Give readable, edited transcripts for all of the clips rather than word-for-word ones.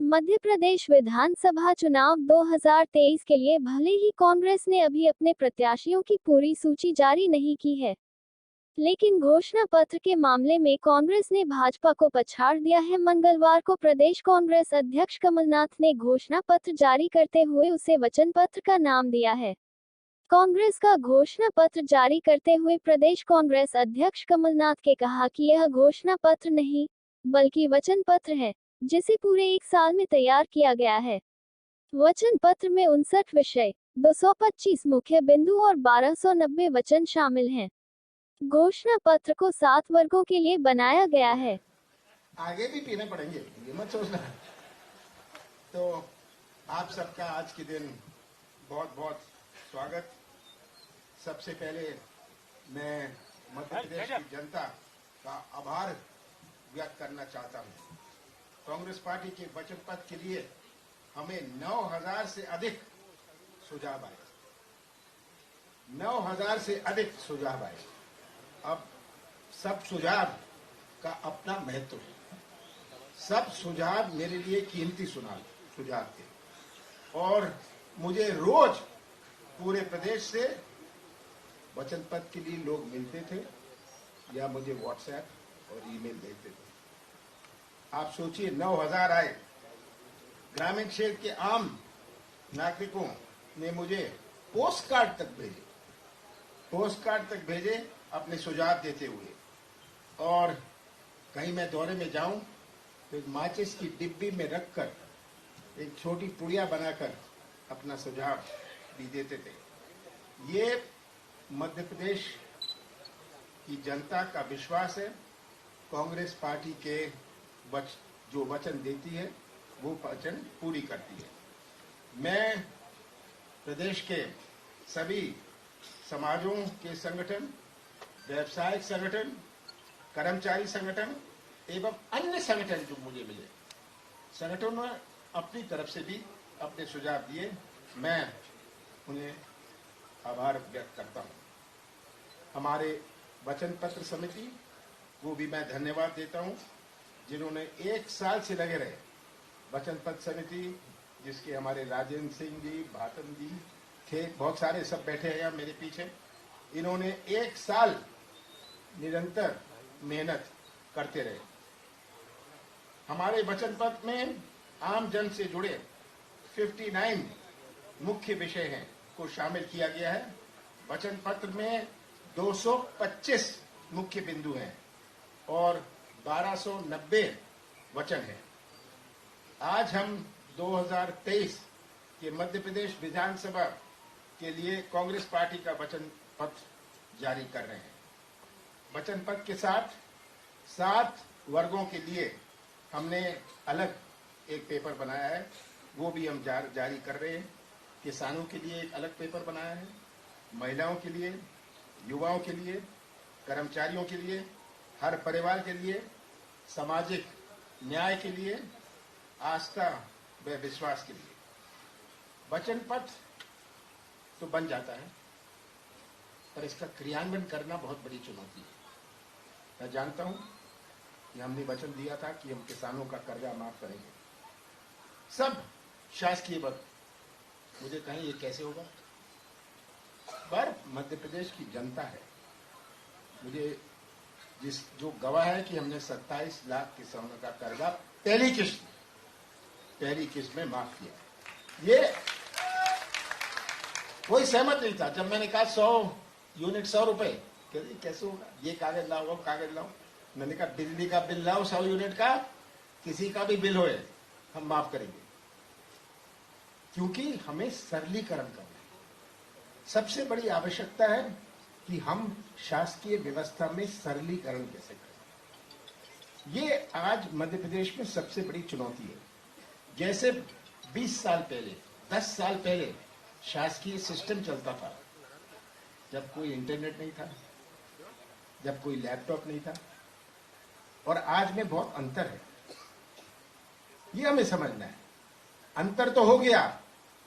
मध्य प्रदेश विधानसभा चुनाव 2023 के लिए भले ही कांग्रेस ने अभी अपने प्रत्याशियों की पूरी सूची जारी नहीं की है, लेकिन घोषणा पत्र के मामले में कांग्रेस ने भाजपा को पछाड़ दिया है। मंगलवार को प्रदेश कांग्रेस अध्यक्ष कमलनाथ ने घोषणा पत्र जारी करते हुए उसे वचन पत्र का नाम दिया है। कांग्रेस का घोषणा पत्र जारी करते हुए प्रदेश कांग्रेस अध्यक्ष कमलनाथ के कहा कि यह घोषणा पत्र नहीं, बल्कि वचन पत्र है, जिसे पूरे 1 साल में तैयार किया गया है। वचन पत्र में 59 विषय, 225 मुख्य बिंदु और 1290 वचन शामिल हैं। घोषणा पत्र को 7 वर्गों के लिए बनाया गया है। आगे भी पीने पड़ेंगे, ये मत सोचना। तो आप सबका आज के दिन बहुत बहुत स्वागत। सबसे पहले मैं मध्य प्रदेश की जनता का आभार व्यक्त करना चाहता हूँ। कांग्रेस पार्टी के वचन पत्र के लिए हमें 9000 से अधिक सुझाव आए। 9000 से अधिक सुझाव आए। अब सब सुझाव का अपना महत्व है। सब सुझाव मेरे लिए कीमती सुझाव थे और मुझे रोज पूरे प्रदेश से वचन पत्र के लिए लोग मिलते थे या मुझे व्हाट्सएप और ईमेल भेजते थे। आप सोचिए, 9000 आए। ग्रामीण क्षेत्र के आम नागरिकों ने मुझे पोस्ट कार्ड तक भेजे अपने सुझाव देते हुए। और कहीं मैं दौरे में जाऊं तो एक माचिस की डिब्बी में रखकर एक छोटी पुड़िया बनाकर अपना सुझाव भी देते थे। ये मध्य प्रदेश की जनता का विश्वास है। कांग्रेस पार्टी के जो वचन देती है वो वचन पूरी करती है। मैं प्रदेश के सभी समाजों के संगठन, व्यवसायिक संगठन, कर्मचारी संगठन एवं अन्य संगठन जो मुझे मिले, संगठनों ने अपनी तरफ से भी अपने सुझाव दिए। मैं उन्हें आभार व्यक्त करता हूं। हमारे वचन पत्र समिति को भी मैं धन्यवाद देता हूं, जिन्होंने 1 साल से लगे रहे। वचन पत्र समिति जिसके हमारे राजेंद्र सिंह जी, भातन जी थे, बहुत सारे सब बैठे हैं मेरे पीछे। इन्होंने 1 साल निरंतर मेहनत करते रहे। हमारे वचन पत्र में आम जन से जुड़े 59 मुख्य विषय हैं को शामिल किया गया है। वचन पत्र में 225 मुख्य बिंदु हैं और 1290 वचन हैं। आज हम 2023 के मध्य प्रदेश विधानसभा के लिए कांग्रेस पार्टी का वचन पत्र जारी कर रहे हैं। वचन पत्र के साथ 7 वर्गों के लिए हमने अलग एक पेपर बनाया है, वो भी हम जारी कर रहे हैं। किसानों के लिए एक अलग पेपर बनाया है, महिलाओं के लिए, युवाओं के लिए, कर्मचारियों के लिए, हर परिवार के लिए, सामाजिक न्याय के लिए, आस्था व विश्वास के लिए। वचन पत्र तो बन जाता है, पर इसका क्रियान्वयन करना बहुत बड़ी चुनौती है। मैं जानता हूं कि हमने वचन दिया था कि हम किसानों का कर्जा माफ करेंगे, सब शासकीय पद। मुझे कहें ये कैसे होगा, पर मध्य प्रदेश की जनता है, मुझे जो गवाह है कि हमने 27 लाख किसानों का कर्जा पहली किस्त में माफ किया। ये कोई सहमत नहीं था जब मैंने कहा 100 यूनिट 100 रुपए, कैसे होगा, ये कागज लाओ, वो कागज लाओ। मैंने कहा बिजली का बिल लाओ 100 यूनिट का, किसी का भी बिल होए हम माफ करेंगे, क्योंकि हमें सरलीकरण करना है। सबसे बड़ी आवश्यकता है कि हम शासकीय व्यवस्था में सरलीकरण कैसे करें। ये आज मध्य प्रदेश में सबसे बड़ी चुनौती है। जैसे 20 साल पहले, 10 साल पहले शासकीय सिस्टम चलता था, जब कोई इंटरनेट नहीं था, जब कोई लैपटॉप नहीं था, और आज में बहुत अंतर है। ये हमें समझना है। अंतर तो हो गया,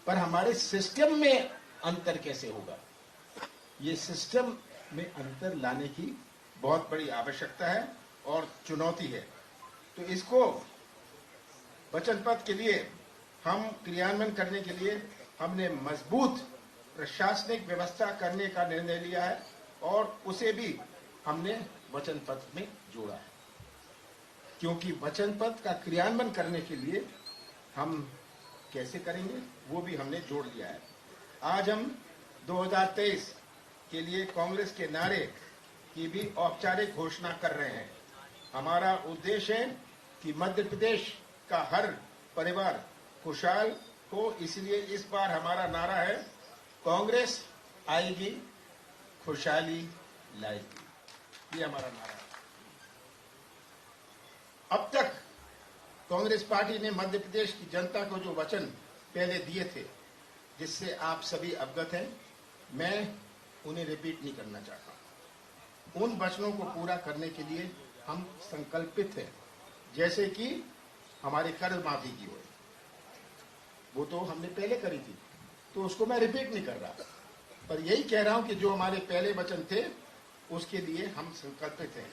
पर हमारे सिस्टम में अंतर कैसे होगा, ये सिस्टम में अंतर लाने की बहुत बड़ी आवश्यकता है और चुनौती है। तो इसको वचन पत्र के लिए हम क्रियान्वयन करने के लिए हमने मजबूत प्रशासनिक व्यवस्था करने का निर्णय लिया है और उसे भी हमने वचन पत्र में जोड़ा है, क्योंकि वचन पत्र का क्रियान्वयन करने के लिए हम कैसे करेंगे वो भी हमने जोड़ लिया है। आज हम 2023 के लिए कांग्रेस के नारे की भी औपचारिक घोषणा कर रहे हैं। हमारा उद्देश्य है कि मध्य प्रदेश का हर परिवार खुशहाल हो, इसलिए इस बार हमारा नारा है, कांग्रेस आएगी खुशहाली लाएगी। ये हमारा नारा है। अब तक कांग्रेस पार्टी ने मध्य प्रदेश की जनता को जो वचन पहले दिए थे, जिससे आप सभी अवगत हैं, मैं उन्हें रिपीट नहीं करना चाहता। उन वचनों को पूरा करने के लिए हम संकल्पित हैं। जैसे कि हमारे कर्ज माफी की हुई, वो तो हमने पहले करी थी, तो उसको मैं रिपीट नहीं कर रहा, पर यही कह रहा हूं कि जो हमारे पहले वचन थे उसके लिए हम संकल्पित हैं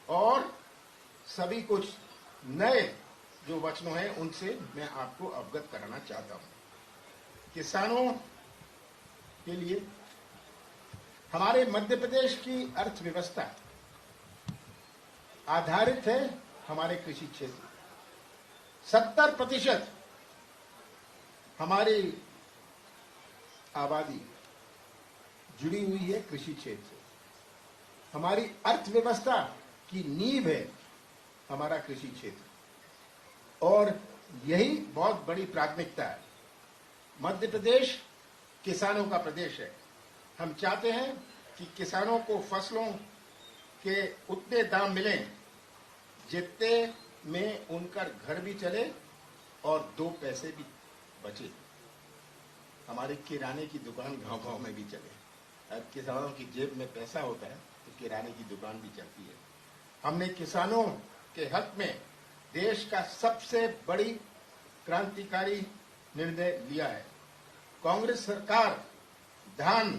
और सभी कुछ नए जो वचनों हैं उनसे मैं आपको अवगत कराना चाहता हूं। किसानों के लिए हमारे मध्य प्रदेश की अर्थव्यवस्था आधारित है हमारे कृषि क्षेत्र। 70% हमारी आबादी जुड़ी हुई है कृषि क्षेत्र से। हमारी अर्थव्यवस्था की नींव है हमारा कृषि क्षेत्र और यही बहुत बड़ी प्राथमिकता है। मध्य प्रदेश किसानों का प्रदेश है। हम चाहते हैं कि किसानों को फसलों के उतने दाम मिलें जितने में उनका घर भी चले और 2 पैसे भी बचे। हमारे किराने की दुकान गांव-गांव में भी चले। अब किसानों की जेब में पैसा होता है तो किराने की दुकान भी चलती है। हमने किसानों के हक में देश का सबसे बड़ी क्रांतिकारी निर्णय लिया है। कांग्रेस सरकार धान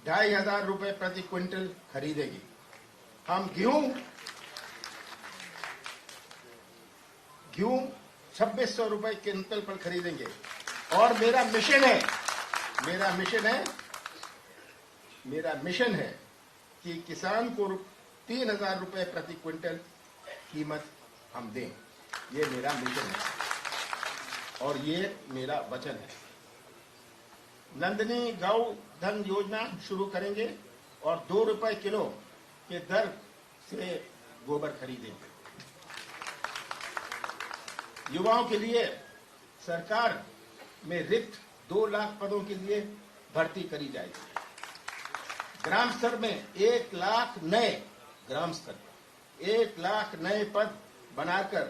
2,500 रुपए प्रति क्विंटल खरीदेगी। हम गेहूं 2,600 रुपए क्विंटल पर खरीदेंगे और मेरा मिशन है कि किसान को 3,000 रुपए प्रति क्विंटल कीमत हम दें। ये मेरा मिशन है और ये मेरा वचन है। नंदनी गौ धन योजना शुरू करेंगे और 2 रुपए किलो के दर से गोबर खरीदेंगे। युवाओं के लिए सरकार में रिक्त 2 लाख पदों के लिए भर्ती करी जाएगी। ग्राम स्तर में 1 लाख नए ग्राम स्तर 1 लाख नए पद बनाकर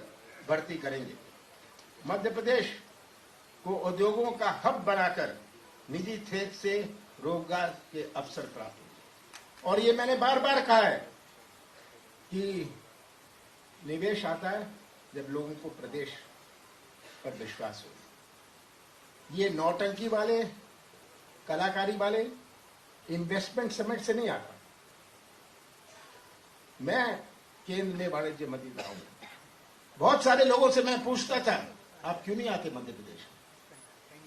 भर्ती करेंगे। मध्य प्रदेश को उद्योगों का हब बनाकर निजी क्षेत्र से रोजगार के अवसर प्राप्त होंगे। और ये मैंने बार बार कहा है कि निवेश आता है जब लोगों को प्रदेश पर विश्वास हो। ये नौटंकी वाले, कलाकारी वाले इन्वेस्टमेंट समिट से नहीं आता। मैं केंद्र में वाणिज्य मंत्री रहा हूं। बहुत सारे लोगों से मैं पूछता था, आप क्यों नहीं आते मध्य प्रदेश?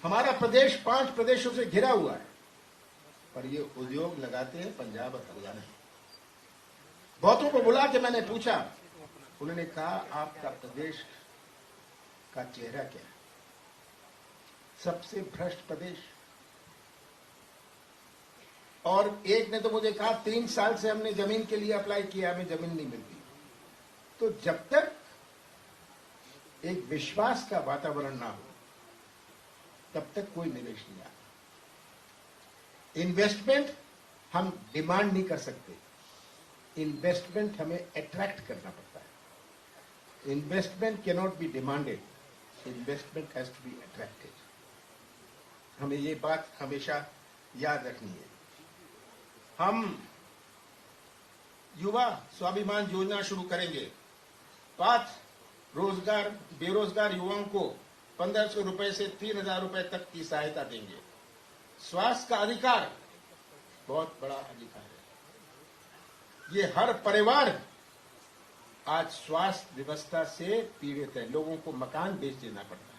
हमारा प्रदेश 5 प्रदेशों से घिरा हुआ है, पर ये उद्योग लगाते हैं पंजाब और हरियाणा। बहुतों को बुला के मैंने पूछा, उन्होंने कहा आपका प्रदेश का चेहरा क्या है? सबसे भ्रष्ट प्रदेश। और एक ने तो मुझे कहा 3 साल से हमने जमीन के लिए अप्लाई किया, हमें जमीन नहीं मिलती। तो जब तक एक विश्वास का वातावरण ना हो तब तक कोई निवेश नहीं आता। इन्वेस्टमेंट हम डिमांड नहीं कर सकते, इन्वेस्टमेंट हमें अट्रैक्ट करना पड़ता है। Investment can not be demanded, investment has to be attracted. हमें ये बात हमेशा याद रखनी है। हम युवा स्वाभिमान योजना शुरू करेंगे। 5 बेरोजगार युवाओं को 1,500 रुपए से 3,000 रुपए तक की सहायता देंगे। स्वास्थ्य का अधिकार बहुत बड़ा अधिकार है। ये हर परिवार आज स्वास्थ्य व्यवस्था से पीड़ित है, लोगों को मकान बेच देना पड़ता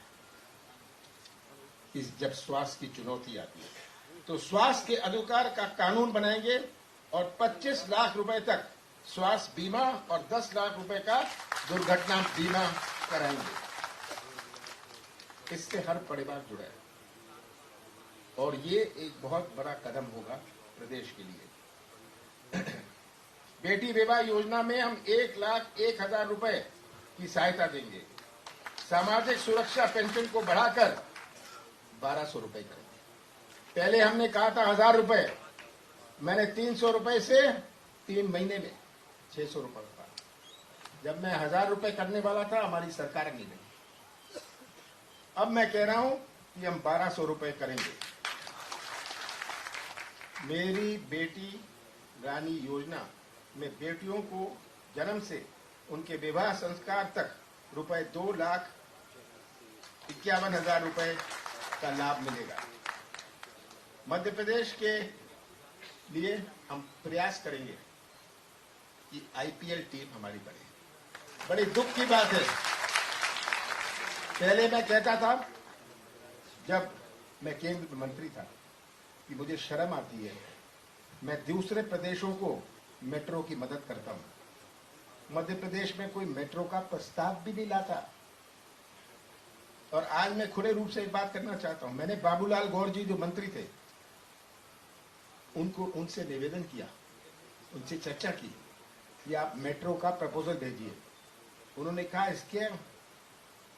है जब स्वास्थ्य की चुनौती आती है। तो स्वास्थ्य के अधिकार का कानून बनाएंगे और 25 लाख रुपए तक स्वास्थ्य बीमा और 10 लाख रुपए का दुर्घटना बीमा कराएंगे। इससे हर परिवार जुड़ा है और ये एक बहुत बड़ा कदम होगा प्रदेश के लिए। बेटी विवाह योजना में हम 1,01,000 रुपए की सहायता देंगे। सामाजिक सुरक्षा पेंशन को बढ़ाकर 1,200 रुपए करेंगे। पहले हमने कहा था 1,000 रुपए, मैंने 300 रुपए से 3 महीने में 600 रुपए का। जब मैं 1,000 रुपए करने वाला था, हमारी सरकार नहीं गई। अब मैं कह रहा हूं कि हम 1,200 रुपए करेंगे। मेरी बेटी रानी योजना में बेटियों को जन्म से उनके विवाह संस्कार तक रुपए 2,51,000 रुपए का लाभ मिलेगा। मध्य प्रदेश के लिए हम प्रयास करेंगे कि आईपीएल टीम हमारी बने। बड़ी दुख की बात है, पहले मैं कहता था जब मैं केंद्र मंत्री था कि मुझे शर्म आती है, मैं दूसरे प्रदेशों को मेट्रो की मदद करता हूं। मध्य प्रदेश में कोई मेट्रो का प्रस्ताव भी नहीं लाता। और आज मैं खुले रूप से एक बात करना चाहता हूं, मैंने बाबूलाल गौर जी जो मंत्री थे उनसे निवेदन किया, उनसे चर्चा की कि आप मेट्रो का प्रपोजल भेजिए। उन्होंने कहा इसके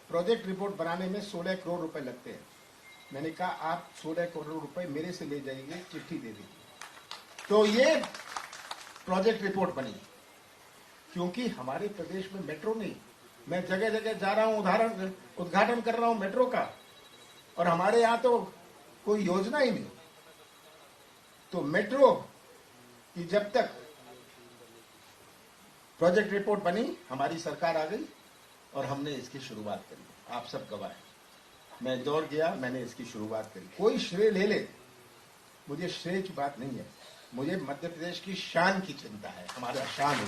प्रोजेक्ट रिपोर्ट बनाने में 16 करोड़ रुपए लगते हैं। मैंने कहा आप 16 करोड़ रुपए मेरे से ले जाइए, चिट्ठी दे दीजिए। तो ये प्रोजेक्ट रिपोर्ट बनी। क्योंकि हमारे प्रदेश में मेट्रो नहीं, मैं जगह जगह जा रहा हूं, उद्घाटन कर रहा हूं मेट्रो का, और हमारे यहां तो कोई योजना ही नहीं। तो मेट्रो की जब तक प्रोजेक्ट रिपोर्ट बनी, हमारी सरकार आ गई और हमने इसकी शुरुआत करी। आप सब गवाह हैं। मैं इंदौर गया, मैंने इसकी शुरुआत करी। कोई श्रेय ले ले, मुझे श्रेय की बात नहीं है, मुझे मध्य प्रदेश की शान की चिंता है, हमारा शान है।